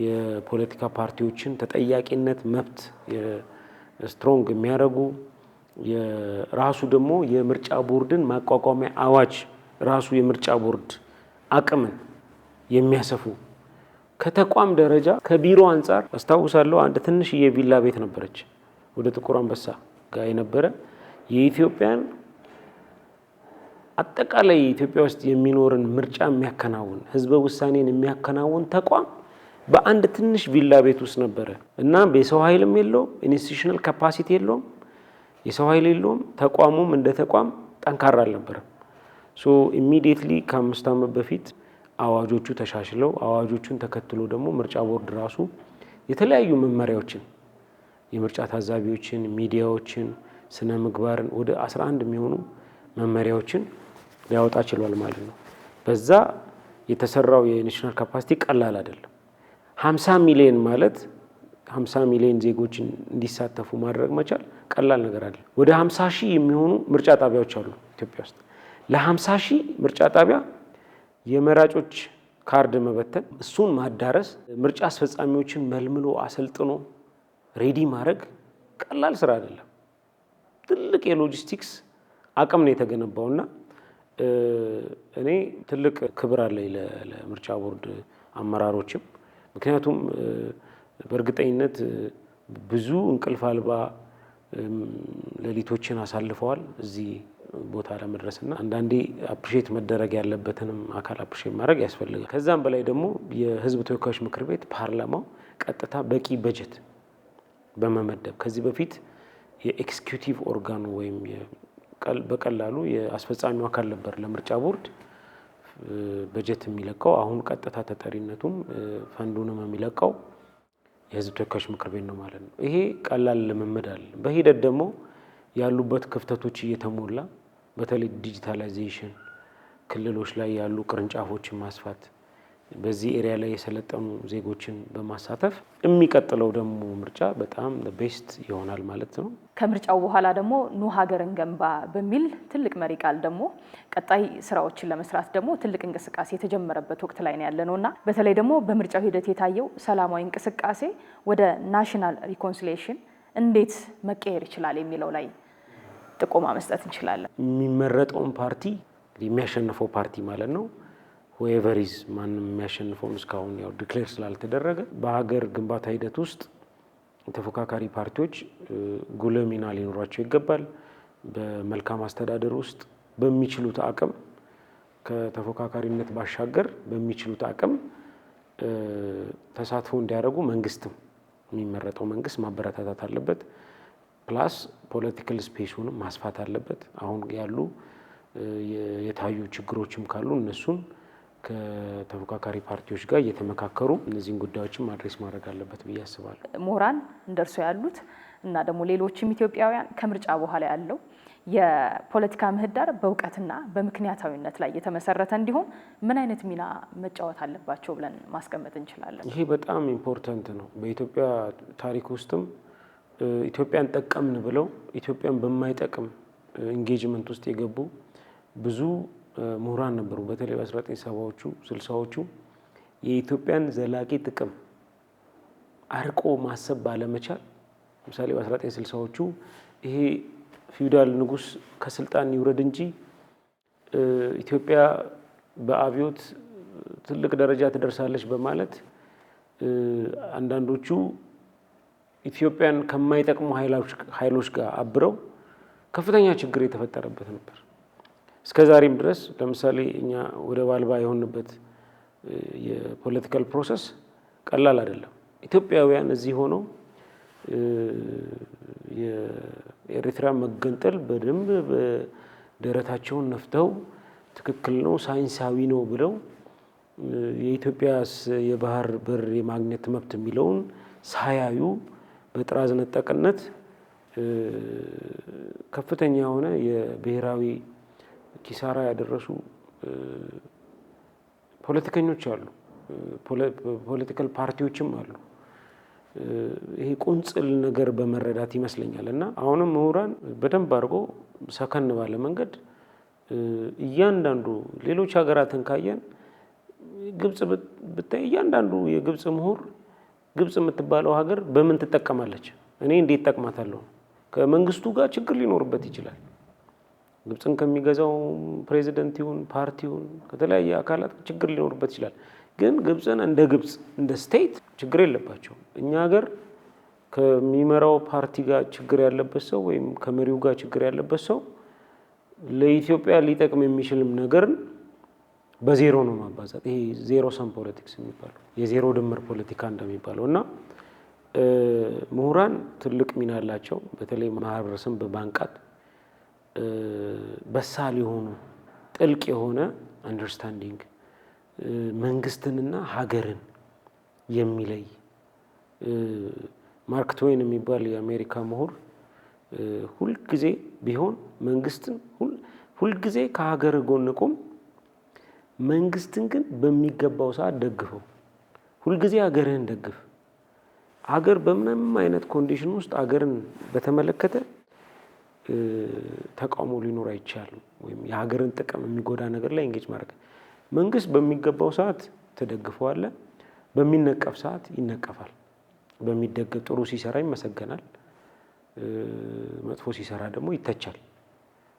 የፖለቲካ ፓርቲዎችን ተጠያቂነት መብት ስትሮንግ የሚያደርጉ የራሱ ደግሞ የምርጫ ቦርድን ማቋቋሚያ አዋጅ ራሱ የምርጫ ቦርድ አቅምን የሚያሰፉ ከተቋም ደረጃ ከቢሮ አንጻር አስታውሳለሁ። አንድ ትንሽዬ ቪላ ቤት ነበረች ወደ ጥቁር አንበሳ ጋር የነበረ የኢትዮጵያን አጠቃላይ ኢትዮጵያ ውስጥ የሚኖርን ምርጫ የሚያከናውን ህዝበ ውሳኔን የሚያከናውን ተቋም በአንድ ትንሽ ቪላ ቤት ውስጥ ነበረ እና በሰው ኃይልም የለውም፣ ኢንስቲትዩሽናል ካፓሲቲ የለውም፣ የሰው ኃይል የለውም። ተቋሙም እንደ ተቋም ጠንካራ አልነበረም። ኢሚዲየትሊ ከ5 ዓመት በፊት አዋጆቹ ተሻሽለው አዋጆቹን ተከትሎ ደግሞ ምርጫ ቦርድ ራሱ የተለያዩ መመሪያዎችን የምርጫ ታዛቢዎችን፣ ሚዲያዎችን፣ ስነ ምግባርን ወደ 11 የሚሆኑ መመሪያዎችን ሊያወጣ ችሏል ማለት ነው። በዛ የተሰራው የኢንስቲትዩሽናል ካፓሲቲ ቀላል አይደለም። 50 ሚሊዮን ማለት 50 ሚሊዮን ዜጎችን እንዲሳተፉ ማድረግ መቻል ቀላል ነገር አይደለም። ወደ 50 ሺህ የሚሆኑ ምርጫ ጣቢያዎች አሉ ኢትዮጵያ ውስጥ። ለ50 ሺህ ምርጫ ጣቢያ የመራጮች ካርድ መበተን፣ እሱን ማዳረስ፣ ምርጫ አስፈጻሚዎችን መልምሎ አሰልጥኖ ሬዲ ማድረግ ቀላል ስራ አይደለም። ትልቅ የሎጂስቲክስ አቅም ነው የተገነባውና እኔ ትልቅ ክብር አለኝ ለምርጫ ቦርድ አመራሮችም። ምክንያቱም በእርግጠኝነት ብዙ እንቅልፍ አልባ ሌሊቶችን አሳልፈዋል እዚህ ቦታ ለመድረስና አንዳንዴ አፕሪሼት መደረግ ያለበትንም አካል አፕሪሼት ማድረግ ያስፈልጋል። ከዛም በላይ ደግሞ የህዝብ ተወካዮች ምክር ቤት ፓርላማው ቀጥታ በቂ በጀት በመመደብ ከዚህ በፊት የኤክስኪዩቲቭ ኦርጋኑ ወይም በቀላሉ የአስፈጻሚው አካል ነበር ለምርጫ ቦርድ በጀት የሚለቀው። አሁን ቀጥታ ተጠሪነቱም ፈንዱንም የሚለቀው የህዝብ ተወካዮች ምክር ቤት ነው ማለት ነው። ይሄ ቀላል ልምምድ አለ። በሂደት ደግሞ ያሉበት ክፍተቶች እየተሞላ በተለይ ዲጂታላይዜሽን፣ ክልሎች ላይ ያሉ ቅርንጫፎችን ማስፋት፣ በዚህ ኤሪያ ላይ የሰለጠኑ ዜጎችን በማሳተፍ የሚቀጥለው ደግሞ ምርጫ በጣም ቤስት ይሆናል ማለት ነው። ከምርጫው በኋላ ደግሞ ኑ ሀገርን ገንባ በሚል ትልቅ መሪ ቃል ደግሞ ቀጣይ ስራዎችን ለመስራት ደግሞ ትልቅ እንቅስቃሴ የተጀመረበት ወቅት ላይ ነው ያለነውና በተለይ ደግሞ በምርጫው ሂደት የታየው ሰላማዊ እንቅስቃሴ ወደ ናሽናል ሪኮንሲሊዬሽን እንዴት መቀየር ይችላል የሚለው ላይ ጥቆማ መስጠት እንችላለን። የሚመረጠውን ፓርቲ የሚያሸንፈው ፓርቲ ማለት ነው whoever is ማንም የሚያሸንፈው እስካሁን ያው ዲክሌር ስላልተደረገ በሀገር ግንባታ ሂደት ውስጥ ተፎካካሪ ፓርቲዎች ጉልህ ሚና ሊኖራቸው ይገባል። በመልካም አስተዳደር ውስጥ በሚችሉት አቅም ከተፎካካሪነት ባሻገር በሚችሉት አቅም ተሳትፎ እንዲያደርጉ መንግስትም የሚመረጠው መንግስት ማበረታታት አለበት። ፕላስ ፖለቲካል ስፔሱንም ማስፋት አለበት። አሁን ያሉ የታዩ ችግሮችም ካሉ እነሱን ከተፎካካሪ ፓርቲዎች ጋር እየተመካከሩ እነዚህን ጉዳዮችን አድሬስ ማድረግ አለበት ብዬ አስባለሁ። ምሁራን እንደርሱ ያሉት እና ደግሞ ሌሎችም ኢትዮጵያውያን ከምርጫ በኋላ ያለው የፖለቲካ ምህዳር በእውቀትና በምክንያታዊነት ላይ የተመሰረተ እንዲሆን ምን አይነት ሚና መጫወት አለባቸው ብለን ማስቀመጥ እንችላለን? ይሄ በጣም ኢምፖርታንት ነው። በኢትዮጵያ ታሪክ ውስጥም ኢትዮጵያን ጠቀምን ብለው ኢትዮጵያን በማይጠቅም ኢንጌጅመንት ውስጥ የገቡ ብዙ ምሁራን ነበሩ። በተለይ በ1970ዎቹ 60ዎቹ የኢትዮጵያን ዘላቂ ጥቅም አርቆ ማሰብ ባለመቻል ለምሳሌ በ1960ዎቹ ይሄ ፊውዳል ንጉስ ከስልጣን ይውረድ እንጂ ኢትዮጵያ በአብዮት ትልቅ ደረጃ ትደርሳለች በማለት አንዳንዶቹ ኢትዮጵያን ከማይጠቅሙ ኃይሎች ጋር አብረው ከፍተኛ ችግር የተፈጠረበት ነበር። እስከዛሬም ድረስ ለምሳሌ እኛ ወደብ አልባ የሆንበት የፖለቲካል ፕሮሰስ ቀላል አይደለም። ኢትዮጵያውያን እዚህ ሆነው የኤርትራ መገንጠል በደንብ በደረታቸውን ነፍተው ትክክል ነው ሳይንሳዊ ነው ብለው የኢትዮጵያ የባህር በር የማግኘት መብት የሚለውን ሳያዩ በጥራዝ ነጠቅነት ከፍተኛ የሆነ የብሔራዊ ኪሳራ ያደረሱ ፖለቲከኞች አሉ፣ ፖለቲካል ፓርቲዎችም አሉ። ይሄ ቁንጽል ነገር በመረዳት ይመስለኛል እና አሁንም ምሁራን በደንብ አድርጎ ሰከን ባለ መንገድ እያንዳንዱ ሌሎች ሀገራትን ካየን ግብጽ ብታይ እያንዳንዱ የግብጽ ምሁር ግብጽ የምትባለው ሀገር በምን ትጠቀማለች፣ እኔ እንዴት ጠቅማታለሁ፣ ከመንግስቱ ጋር ችግር ሊኖርበት ይችላል። ግብጽን ከሚገዛው ፕሬዚደንት ይሁን ፓርቲ ይሁን ከተለያየ አካላት ችግር ሊኖርበት ይችላል። ግን ግብጽን እንደ ግብጽ እንደ ስቴት ችግር የለባቸው። እኛ ሀገር ከሚመራው ፓርቲ ጋር ችግር ያለበት ሰው ወይም ከመሪው ጋር ችግር ያለበት ሰው ለኢትዮጵያ ሊጠቅም የሚችልም ነገርን በዜሮ ነው ማባዛት። ይሄ ዜሮ ሰም ፖለቲክስ የሚባለው የዜሮ ድምር ፖለቲካ እንደሚባለው እና ምሁራን ትልቅ ሚና አላቸው። በተለይ ማህበረሰብን በማንቃት በሳል የሆኑ ጥልቅ የሆነ አንደርስታንዲንግ መንግስትንና ሀገርን የሚለይ ማርክ ትዌይን የሚባል የአሜሪካ ምሁር ሁልጊዜ ቢሆን መንግስትን ሁልጊዜ ከሀገር ጎን ቁም፣ መንግስትን ግን በሚገባው ሰዓት ደግፈው፣ ሁልጊዜ ሀገርህን ደግፍ። ሀገር በምንም አይነት ኮንዲሽን ውስጥ ሀገርን በተመለከተ ተቃውሞ ሊኖር አይቻልም፣ ወይም የሀገርን ጥቅም የሚጎዳ ነገር ላይ እንጌጅ ማድረግ። መንግስት በሚገባው ሰዓት ተደግፈዋለህ፣ በሚነቀፍ ሰዓት ይነቀፋል። በሚደገፍ ጥሩ ሲሰራ ይመሰገናል፣ መጥፎ ሲሰራ ደግሞ ይተቻል።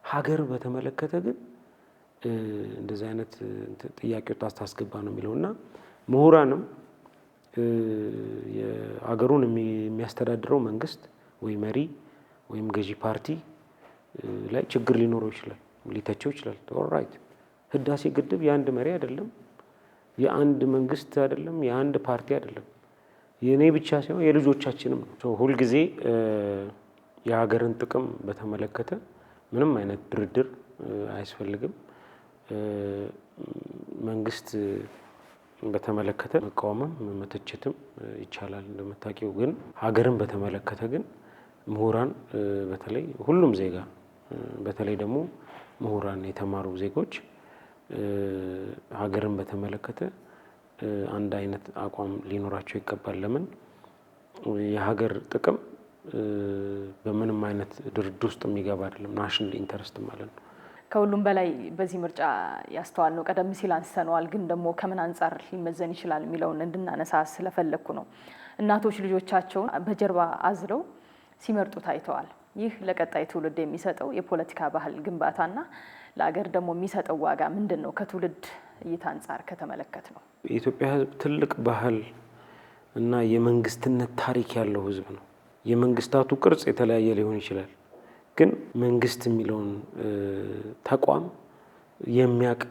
ሀገር በተመለከተ ግን እንደዚህ አይነት ጥያቄዎች ታስገባ ነው የሚለውና ምሁራንም የሀገሩን የሚያስተዳድረው መንግስት ወይ መሪ ወይም ገዢ ፓርቲ ላይ ችግር ሊኖረው ይችላል፣ ሊተቸው ይችላል። ኦልራይት ህዳሴ ግድብ የአንድ መሪ አይደለም፣ የአንድ መንግስት አይደለም፣ የአንድ ፓርቲ አይደለም፣ የኔ ብቻ ሳይሆን የልጆቻችንም ነው። ሁልጊዜ የሀገርን ጥቅም በተመለከተ ምንም አይነት ድርድር አያስፈልግም። መንግስት በተመለከተ መቃወምም መተቸትም ይቻላል እንደምታውቂው። ግን ሀገርን በተመለከተ ግን ምሁራን በተለይ ሁሉም ዜጋ በተለይ ደግሞ ምሁራን የተማሩ ዜጎች ሀገርን በተመለከተ አንድ አይነት አቋም ሊኖራቸው ይገባል። ለምን የሀገር ጥቅም በምንም አይነት ድርድር ውስጥ የሚገባ አይደለም። ናሽናል ኢንተረስት ማለት ነው። ከሁሉም በላይ በዚህ ምርጫ ያስተዋል ነው ቀደም ሲል አንስተነዋል፣ ግን ደግሞ ከምን አንጻር ሊመዘን ይችላል የሚለውን እንድናነሳ ስለፈለኩ ነው። እናቶች ልጆቻቸውን በጀርባ አዝለው ሲመርጡ ታይተዋል። ይህ ለቀጣይ ትውልድ የሚሰጠው የፖለቲካ ባህል ግንባታና ለሀገር ደግሞ የሚሰጠው ዋጋ ምንድን ነው? ከትውልድ እይታ አንጻር ከተመለከት ነው። የኢትዮጵያ ሕዝብ ትልቅ ባህል እና የመንግስትነት ታሪክ ያለው ሕዝብ ነው። የመንግስታቱ ቅርጽ የተለያየ ሊሆን ይችላል፣ ግን መንግስት የሚለውን ተቋም የሚያቅ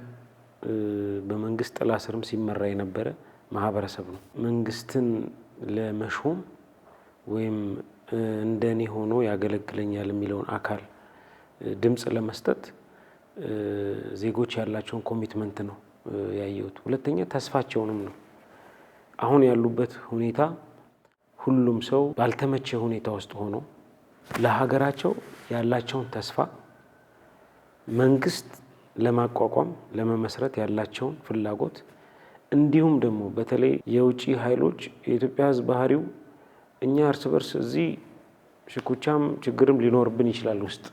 በመንግስት ጥላ ስርም ሲመራ የነበረ ማህበረሰብ ነው። መንግስትን ለመሾም ወይም እንደኔ ሆኖ ያገለግለኛል የሚለውን አካል ድምጽ ለመስጠት ዜጎች ያላቸውን ኮሚትመንት ነው ያየሁት። ሁለተኛ ተስፋቸውንም ነው። አሁን ያሉበት ሁኔታ ሁሉም ሰው ባልተመቸ ሁኔታ ውስጥ ሆኖ ለሀገራቸው ያላቸውን ተስፋ መንግስት ለማቋቋም ለመመስረት ያላቸውን ፍላጎት እንዲሁም ደግሞ በተለይ የውጪ ኃይሎች የኢትዮጵያ ሕዝብ ባህሪው እኛ እርስ በርስ እዚህ ሽኩቻም ችግርም ሊኖርብን ይችላል ውስጥ፣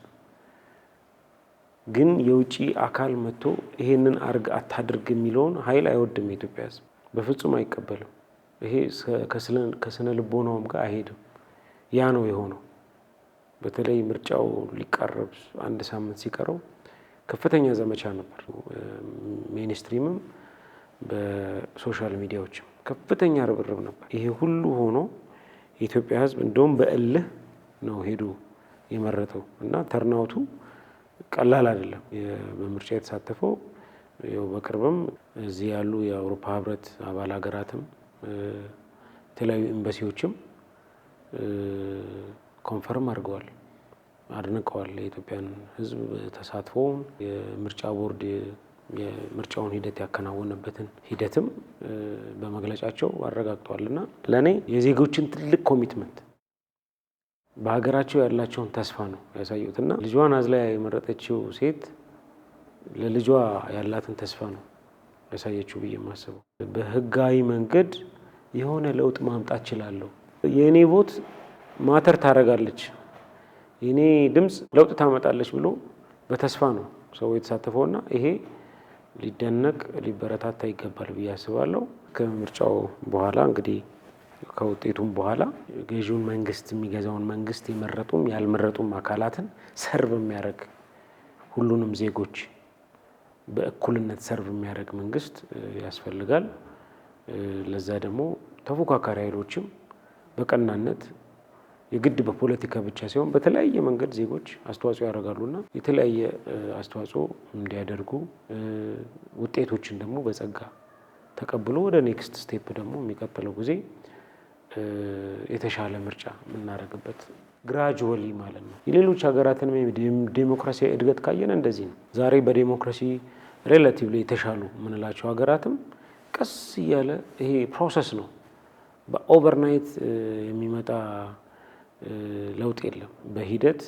ግን የውጪ አካል መጥቶ ይሄንን አርግ አታድርግ የሚለውን ኃይል አይወድም። የኢትዮጵያ ሕዝብ በፍጹም አይቀበልም። ይሄ ከስነ ልቦናውም ጋር አይሄድም። ያ ነው የሆነው። በተለይ ምርጫው ሊቃረብ አንድ ሳምንት ሲቀረው ከፍተኛ ዘመቻ ነበር። ሚኒስትሪምም በሶሻል ሚዲያዎችም ከፍተኛ ርብርብ ነበር። ይሄ ሁሉ ሆኖ የኢትዮጵያ ሕዝብ እንደውም በእልህ ነው ሄዱ የመረጠው እና ተርናውቱ ቀላል አይደለም። በምርጫ የተሳተፈው ያው በቅርብም እዚህ ያሉ የአውሮፓ ህብረት አባል ሀገራትም የተለያዩ ኤምባሲዎችም ኮንፈርም አድርገዋል፣ አድንቀዋል የኢትዮጵያን ሕዝብ ተሳትፎውን። የምርጫ ቦርድ የምርጫውን ሂደት ያከናወነበትን ሂደትም በመግለጫቸው አረጋግጠዋል። እና ለእኔ የዜጎችን ትልቅ ኮሚትመንት በሀገራቸው ያላቸውን ተስፋ ነው ያሳዩት። እና ልጇን አዝላ የመረጠችው ሴት ለልጇ ያላትን ተስፋ ነው ያሳየችው ብዬ የማስበው። በህጋዊ መንገድ የሆነ ለውጥ ማምጣት እችላለሁ፣ የእኔ ቮት ማተር ታደርጋለች፣ የእኔ ድምፅ ለውጥ ታመጣለች ብሎ በተስፋ ነው ሰው የተሳተፈውና ይሄ ሊደነቅ ሊበረታታ ይገባል ብዬ አስባለሁ። ከምርጫው በኋላ እንግዲህ ከውጤቱም በኋላ ገዢውን መንግስት የሚገዛውን መንግስት የመረጡም ያልመረጡም አካላትን ሰርቭ የሚያደርግ ሁሉንም ዜጎች በእኩልነት ሰርቭ የሚያደርግ መንግስት ያስፈልጋል። ለዛ ደግሞ ተፎካካሪ ኃይሎችም በቀናነት የግድ በፖለቲካ ብቻ ሳይሆን በተለያየ መንገድ ዜጎች አስተዋጽኦ ያደርጋሉና የተለያየ አስተዋጽኦ እንዲያደርጉ ውጤቶችን ደግሞ በጸጋ ተቀብሎ ወደ ኔክስት ስቴፕ ደግሞ የሚቀጥለው ጊዜ የተሻለ ምርጫ የምናደርግበት ግራጁዋሊ ማለት ነው። የሌሎች ሀገራትን ዴሞክራሲያዊ እድገት ካየን እንደዚህ ነው። ዛሬ በዴሞክራሲ ሬላቲቭሊ የተሻሉ የምንላቸው ሀገራትም ቀስ እያለ ይሄ ፕሮሰስ ነው። በኦቨርናይት የሚመጣ ለውጥ የለም። በሂደት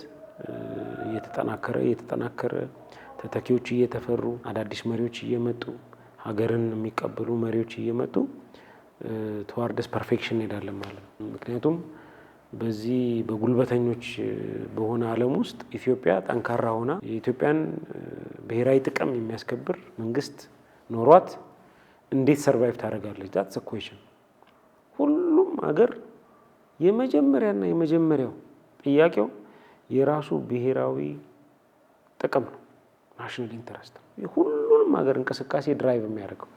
እየተጠናከረ ተተኪዎች እየተፈሩ አዳዲስ መሪዎች እየመጡ ሀገርን የሚቀበሉ መሪዎች እየመጡ ተዋርደስ ፐርፌክሽን እንሄዳለን ማለት ነው። ምክንያቱም በዚህ በጉልበተኞች በሆነ ዓለም ውስጥ ኢትዮጵያ ጠንካራ ሆና የኢትዮጵያን ብሔራዊ ጥቅም የሚያስከብር መንግስት ኖሯት እንዴት ሰርቫይቭ ታደርጋለች? ዳትስ ኤ ኩዌስችን። ሁሉም ሀገር የመጀመሪያና የመጀመሪያው ጥያቄው የራሱ ብሔራዊ ጥቅም ነው፣ ናሽናል ኢንተረስት ነው። ሁሉንም ሀገር እንቅስቃሴ ድራይቭ የሚያደርገው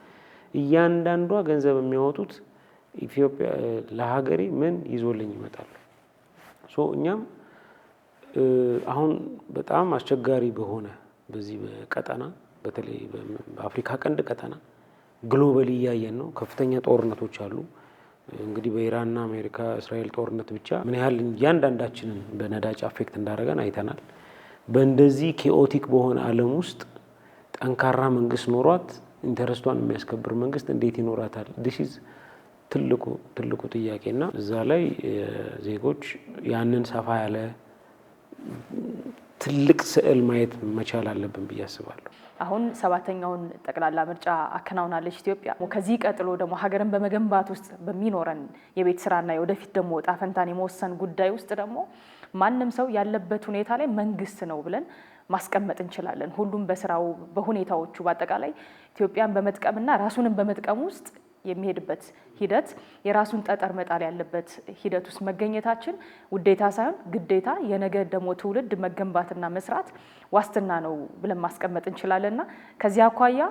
እያንዳንዷ ገንዘብ የሚያወጡት ኢትዮጵያ ለሀገሬ ምን ይዞልኝ ይመጣሉ። እኛም አሁን በጣም አስቸጋሪ በሆነ በዚህ በቀጠና በተለይ በአፍሪካ ቀንድ ቀጠና ግሎባሊ እያየን ነው። ከፍተኛ ጦርነቶች አሉ። እንግዲህ በኢራንና አሜሪካ እስራኤል ጦርነት ብቻ ምን ያህል እያንዳንዳችንን በነዳጅ አፌክት እንዳደረገን አይተናል። በእንደዚህ ኬኦቲክ በሆነ ዓለም ውስጥ ጠንካራ መንግስት ኖሯት ኢንተረስቷን የሚያስከብር መንግስት እንዴት ይኖራታል? ዲስ ኢዝ ትልቁ ጥያቄና እዛ ላይ ዜጎች ያንን ሰፋ ያለ ትልቅ ስዕል ማየት መቻል አለብን ብዬ አስባለሁ። አሁን 7ኛውን ጠቅላላ ምርጫ አከናውናለች ኢትዮጵያ። ከዚህ ቀጥሎ ደግሞ ሀገርን በመገንባት ውስጥ በሚኖረን የቤት ስራና የወደፊት ደግሞ ዕጣ ፈንታን የመወሰን ጉዳይ ውስጥ ደግሞ ማንም ሰው ያለበት ሁኔታ ላይ መንግስት ነው ብለን ማስቀመጥ እንችላለን። ሁሉም በስራው በሁኔታዎቹ በአጠቃላይ ኢትዮጵያን በመጥቀምና ራሱንም በመጥቀም ውስጥ የሚሄድበት ሂደት የራሱን ጠጠር መጣል ያለበት ሂደት ውስጥ መገኘታችን ውዴታ ሳይሆን ግዴታ የነገ ደግሞ ትውልድ መገንባትና መስራት ዋስትና ነው ብለን ማስቀመጥ እንችላለንና ከዚህ አኳያ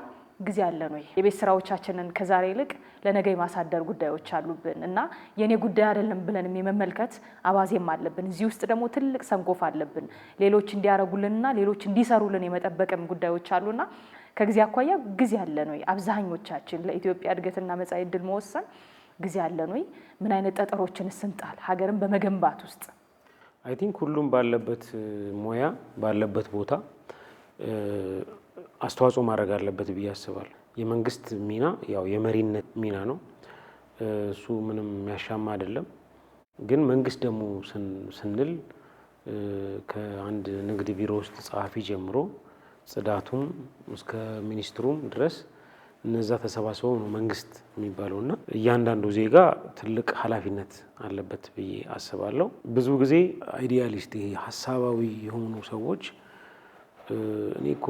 ጊዜ አለን ወይ? የቤት ስራዎቻችንን ከዛሬ ይልቅ ለነገ የማሳደር ጉዳዮች አሉብን እና የኔ ጉዳይ አይደለም ብለን የመመልከት አባዜም አለብን። እዚህ ውስጥ ደግሞ ትልቅ ሰንኮፍ አለብን። ሌሎች እንዲያረጉልንና ሌሎች እንዲሰሩልን የመጠበቅም ጉዳዮች አሉና ከጊዜ አኳያ ጊዜ አለን ወይ? አብዛኞቻችን ለኢትዮጵያ እድገትና መጻኢ ዕድል መወሰን ጊዜ አለን ወይ? ምን አይነት ጠጠሮችን ስንጣል ሀገርን በመገንባት ውስጥ? አይ ቲንክ ሁሉም ባለበት ሙያ ባለበት ቦታ አስተዋጽኦ ማድረግ አለበት ብዬ አስባለሁ። የመንግስት ሚና ያው የመሪነት ሚና ነው። እሱ ምንም የሚያሻማ አይደለም። ግን መንግስት ደግሞ ስንል ከአንድ ንግድ ቢሮ ውስጥ ጸሐፊ ጀምሮ ጽዳቱም እስከ ሚኒስትሩም ድረስ እነዛ ተሰባስበው ነው መንግስት የሚባለውና እያንዳንዱ ዜጋ ትልቅ ኃላፊነት አለበት ብዬ አስባለሁ። ብዙ ጊዜ አይዲያሊስት ሀሳባዊ የሆኑ ሰዎች እኔ እኮ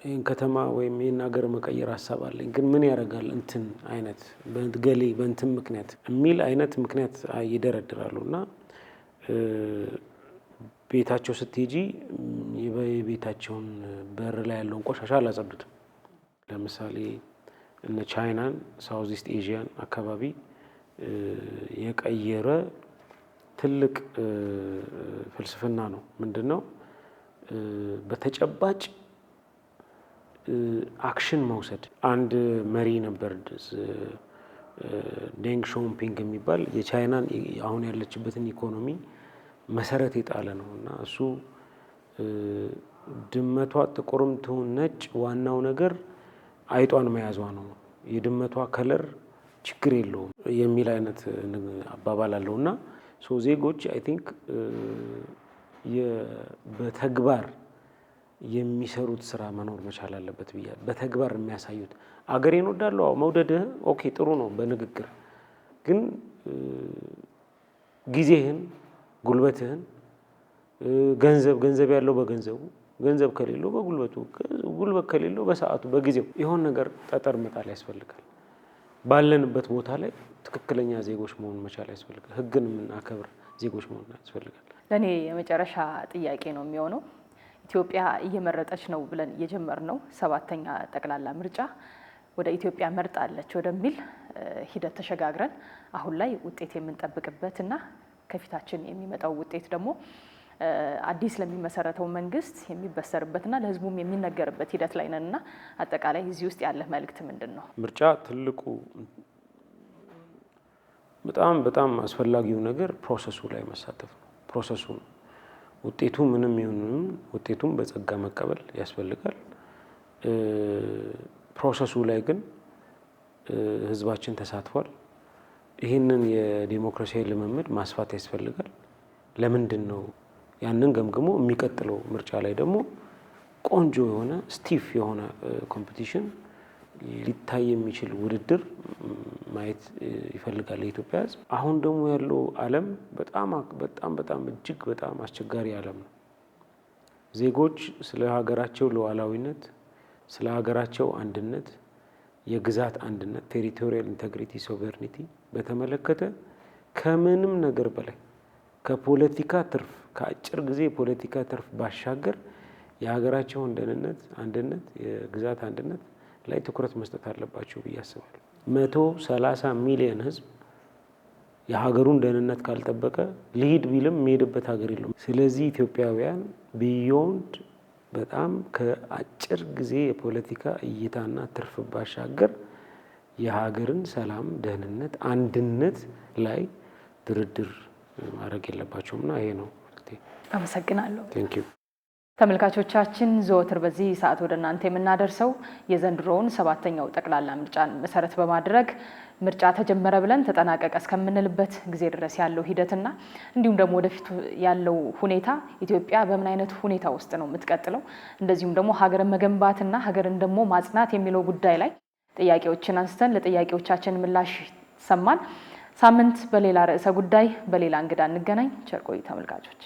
ይህን ከተማ ወይም ይህን ሀገር መቀየር ሀሳብ አለኝ ግን ምን ያደርጋል እንትን አይነት በገሌ በእንትን ምክንያት የሚል አይነት ምክንያት ይደረድራሉ እና ቤታቸው ስትሄጂ የቤታቸውን በር ላይ ያለውን ቆሻሻ አላጸዱትም። ለምሳሌ እነ ቻይናን ሳውዝ ኢስት ኤዥያን አካባቢ የቀየረ ትልቅ ፍልስፍና ነው። ምንድነው? በተጨባጭ አክሽን መውሰድ። አንድ መሪ ነበር ዴንግ ሾምፒንግ የሚባል የቻይናን አሁን ያለችበትን ኢኮኖሚ መሰረት የጣለ ነው እና እሱ ድመቷ ጥቁርም ትሁን ነጭ ዋናው ነገር አይጧን መያዟ ነው፣ የድመቷ ከለር ችግር የለውም የሚል አይነት አባባል አለውና ዜጎች አይ ቲንክ በተግባር የሚሰሩት ስራ መኖር መቻል አለበት ብያለሁ። በተግባር የሚያሳዩት አገሬን ወዳለሁ መውደድህ ኦኬ ጥሩ ነው በንግግር ግን ጊዜህን ጉልበትህን ገንዘብ ያለው በገንዘቡ ገንዘብ ከሌለው በጉልበቱ ጉልበት ከሌለው በሰዓቱ በጊዜው የሆነ ነገር ጠጠር መጣል ያስፈልጋል። ባለንበት ቦታ ላይ ትክክለኛ ዜጎች መሆን መቻል ያስፈልጋል። ህግን የምናከብር ዜጎች መሆን ያስፈልጋል። ለኔ የመጨረሻ ጥያቄ ነው የሚሆነው ኢትዮጵያ እየመረጠች ነው ብለን የጀመርነው 7ኛ ጠቅላላ ምርጫ ወደ ኢትዮጵያ መርጣለች ወደሚል ሂደት ተሸጋግረን አሁን ላይ ውጤት የምንጠብቅበትና ከፊታችን የሚመጣው ውጤት ደግሞ አዲስ ለሚመሰረተው መንግስት የሚበሰርበትና ለህዝቡም የሚነገርበት ሂደት ላይ ነንና አጠቃላይ እዚህ ውስጥ ያለ መልእክት ምንድነው? ምርጫ ትልቁ በጣም አስፈላጊው ነገር ፕሮሰሱ ላይ መሳተፍ ነው። ፕሮሰሱ ነው። ውጤቱ ምንም ይሁን ውጤቱን በጸጋ መቀበል ያስፈልጋል። ፕሮሰሱ ላይ ግን ህዝባችን ተሳትፏል። ይህንን የዲሞክራሲያዊ ልምምድ ማስፋት ያስፈልጋል። ለምንድን ነው ያንን ገምግሞ የሚቀጥለው ምርጫ ላይ ደግሞ ቆንጆ የሆነ ስቲፍ የሆነ ኮምፒቲሽን ሊታይ የሚችል ውድድር ማየት ይፈልጋል የኢትዮጵያ ህዝብ። አሁን ደግሞ ያለው ዓለም በጣም እጅግ በጣም አስቸጋሪ ዓለም ነው። ዜጎች ስለ ሀገራቸው ሉዓላዊነት፣ ስለ ሀገራቸው አንድነት፣ የግዛት አንድነት ቴሪቶሪያል ኢንቴግሪቲ ሶቨርኒቲ በተመለከተ ከምንም ነገር በላይ ከፖለቲካ ትርፍ ከአጭር ጊዜ ፖለቲካ ትርፍ ባሻገር የሀገራቸውን ደህንነት፣ አንድነት፣ የግዛት አንድነት ላይ ትኩረት መስጠት አለባቸው ብዬ አስባለሁ። 130 ሚሊዮን ህዝብ የሀገሩን ደህንነት ካልጠበቀ ሊሄድ ቢልም የሚሄድበት ሀገር የለውም። ስለዚህ ኢትዮጵያውያን ቢዮንድ በጣም ከአጭር ጊዜ የፖለቲካ እይታና ትርፍ ባሻገር የሀገርን ሰላም፣ ደህንነት፣ አንድነት ላይ ድርድር ማድረግ የለባቸውምና ይሄ ነው። አመሰግናለሁ። ቴንክ ዩ ተመልካቾቻችን ዘወትር በዚህ ሰዓት ወደ እናንተ የምናደርሰው የዘንድሮውን 7ኛው ጠቅላላ ምርጫን መሰረት በማድረግ ምርጫ ተጀመረ ብለን ተጠናቀቀ እስከምንልበት ጊዜ ድረስ ያለው ሂደትና እንዲሁም ደግሞ ወደፊት ያለው ሁኔታ ኢትዮጵያ በምን አይነት ሁኔታ ውስጥ ነው የምትቀጥለው፣ እንደዚሁም ደግሞ ሀገርን መገንባትና ሀገርን ደግሞ ማጽናት የሚለው ጉዳይ ላይ ጥያቄዎችን አንስተን ለጥያቄዎቻችን ምላሽ ሰማን። ሳምንት በሌላ ርዕሰ ጉዳይ በሌላ እንግዳ እንገናኝ። ቸር ቆዩ ተመልካቾች።